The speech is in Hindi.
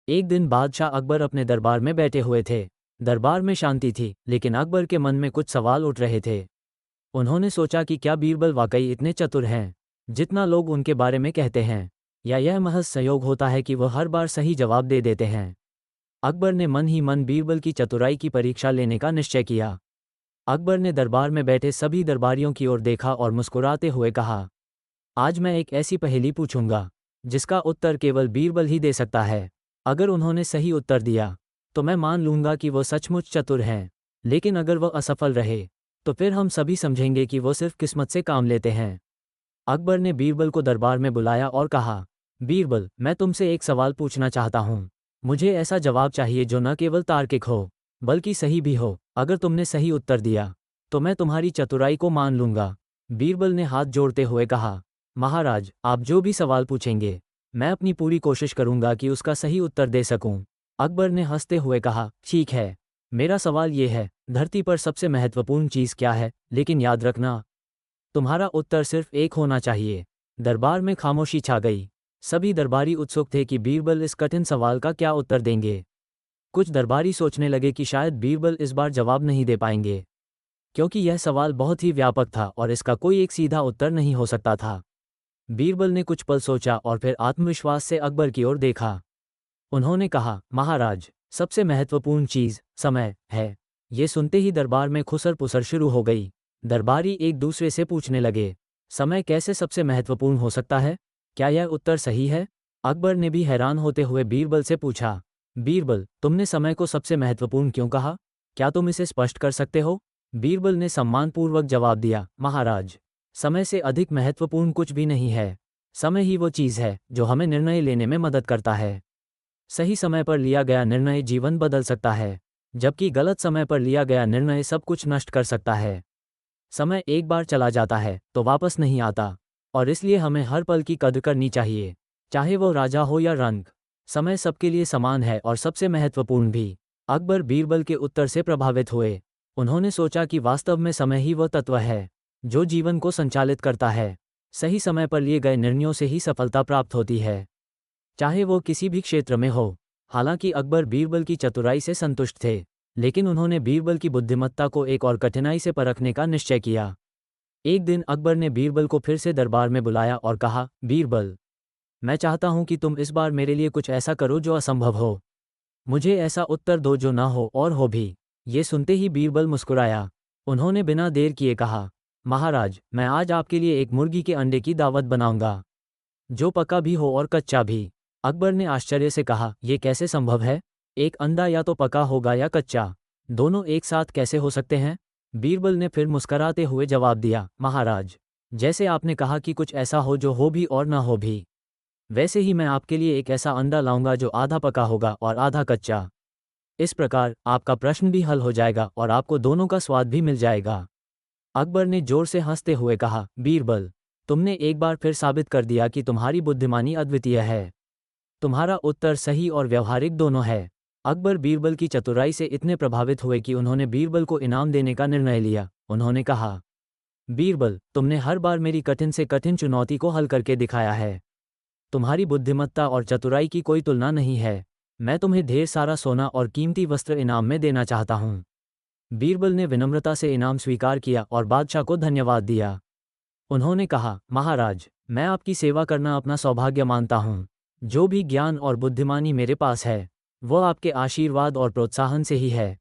एक दिन बादशाह अकबर अपने दरबार में बैठे हुए थे। दरबार में शांति थी, लेकिन अकबर के मन में कुछ सवाल उठ रहे थे। उन्होंने सोचा कि क्या बीरबल वाकई इतने चतुर हैं जितना लोग उनके बारे में कहते हैं, या यह महज संयोग होता है कि वह हर बार सही जवाब दे देते हैं। अकबर ने मन ही मन बीरबल की चतुराई की परीक्षा लेने का निश्चय किया। अकबर ने दरबार में बैठे सभी दरबारियों की ओर देखा और मुस्कुराते हुए कहा, आज मैं एक ऐसी पहेली पूछूंगा जिसका उत्तर केवल बीरबल ही दे सकता है। अगर उन्होंने सही उत्तर दिया तो मैं मान लूंगा कि वो सचमुच चतुर हैं, लेकिन अगर वह असफल रहे तो फिर हम सभी समझेंगे कि वो सिर्फ किस्मत से काम लेते हैं। अकबर ने बीरबल को दरबार में बुलाया और कहा, बीरबल, मैं तुमसे एक सवाल पूछना चाहता हूँ। मुझे ऐसा जवाब चाहिए जो न केवल तार्किक हो बल्कि सही भी हो। अगर तुमने सही उत्तर दिया तो मैं तुम्हारी चतुराई को मान लूंगा। बीरबल ने हाथ जोड़ते हुए कहा, महाराज, आप जो भी सवाल पूछेंगे मैं अपनी पूरी कोशिश करूंगा कि उसका सही उत्तर दे सकूं। अकबर ने हंसते हुए कहा, ठीक है, मेरा सवाल ये है, धरती पर सबसे महत्वपूर्ण चीज़ क्या है? लेकिन याद रखना, तुम्हारा उत्तर सिर्फ एक होना चाहिए। दरबार में खामोशी छा गई। सभी दरबारी उत्सुक थे कि बीरबल इस कठिन सवाल का क्या उत्तर देंगे। कुछ दरबारी सोचने लगे कि शायद बीरबल इस बार जवाब नहीं दे पाएंगे, क्योंकि यह सवाल बहुत ही व्यापक था और इसका कोई एक सीधा उत्तर नहीं हो सकता था। बीरबल ने कुछ पल सोचा और फिर आत्मविश्वास से अकबर की ओर देखा। उन्होंने कहा, महाराज, सबसे महत्वपूर्ण चीज़ समय है। ये सुनते ही दरबार में खुसर पुसर शुरू हो गई। दरबारी एक दूसरे से पूछने लगे, समय कैसे सबसे महत्वपूर्ण हो सकता है? क्या यह उत्तर सही है? अकबर ने भी हैरान होते हुए बीरबल से पूछा, बीरबल, तुमने समय को सबसे महत्वपूर्ण क्यों कहा? क्या तुम इसे स्पष्ट कर सकते हो? बीरबल ने सम्मानपूर्वक जवाब दिया, महाराज, समय से अधिक महत्वपूर्ण कुछ भी नहीं है। समय ही वो चीज़ है जो हमें निर्णय लेने में मदद करता है। सही समय पर लिया गया निर्णय जीवन बदल सकता है, जबकि गलत समय पर लिया गया निर्णय सब कुछ नष्ट कर सकता है। समय एक बार चला जाता है तो वापस नहीं आता, और इसलिए हमें हर पल की कद्र करनी चाहिए, चाहे वो राजा हो या रंक। समय सबके लिए समान है और सबसे महत्वपूर्ण भी। अकबर बीरबल के उत्तर से प्रभावित हुए। उन्होंने सोचा कि वास्तव में समय ही वह तत्व है जो जीवन को संचालित करता है। सही समय पर लिए गए निर्णयों से ही सफलता प्राप्त होती है, चाहे वो किसी भी क्षेत्र में हो। हालांकि अकबर बीरबल की चतुराई से संतुष्ट थे, लेकिन उन्होंने बीरबल की बुद्धिमत्ता को एक और कठिनाई से परखने का निश्चय किया। एक दिन अकबर ने बीरबल को फिर से दरबार में बुलाया और कहा, बीरबल, मैं चाहता हूं कि तुम इस बार मेरे लिए कुछ ऐसा करो जो असंभव हो। मुझे ऐसा उत्तर दो जो ना हो और हो भी। ये सुनते ही बीरबल मुस्कुराया। उन्होंने बिना देर किए कहा, महाराज, मैं आज आपके लिए एक मुर्गी के अंडे की दावत बनाऊंगा, जो पका भी हो और कच्चा भी। अकबर ने आश्चर्य से कहा, यह कैसे संभव है? एक अंडा या तो पका होगा या कच्चा, दोनों एक साथ कैसे हो सकते हैं? बीरबल ने फिर मुस्कराते हुए जवाब दिया, महाराज, जैसे आपने कहा कि कुछ ऐसा हो जो हो भी और ना हो भी, वैसे ही मैं आपके लिए एक ऐसा अंडा लाऊंगा जो आधा पका होगा और आधा कच्चा। इस प्रकार आपका प्रश्न भी हल हो जाएगा और आपको दोनों का स्वाद भी मिल जाएगा। अकबर ने जोर से हंसते हुए कहा, बीरबल, तुमने एक बार फिर साबित कर दिया कि तुम्हारी बुद्धिमानी अद्वितीय है। तुम्हारा उत्तर सही और व्यवहारिक दोनों है। अकबर बीरबल की चतुराई से इतने प्रभावित हुए कि उन्होंने बीरबल को इनाम देने का निर्णय लिया। उन्होंने कहा, बीरबल, तुमने हर बार मेरी कठिन से कठिन चुनौती को हल करके दिखाया है। तुम्हारी बुद्धिमत्ता और चतुराई की कोई तुलना नहीं है। मैं तुम्हें ढेर सारा सोना और कीमती वस्त्र इनाम में देना चाहता हूँ। बीरबल ने विनम्रता से इनाम स्वीकार किया और बादशाह को धन्यवाद दिया। उन्होंने कहा, महाराज, मैं आपकी सेवा करना अपना सौभाग्य मानता हूँ। जो भी ज्ञान और बुद्धिमानी मेरे पास है, वह आपके आशीर्वाद और प्रोत्साहन से ही है।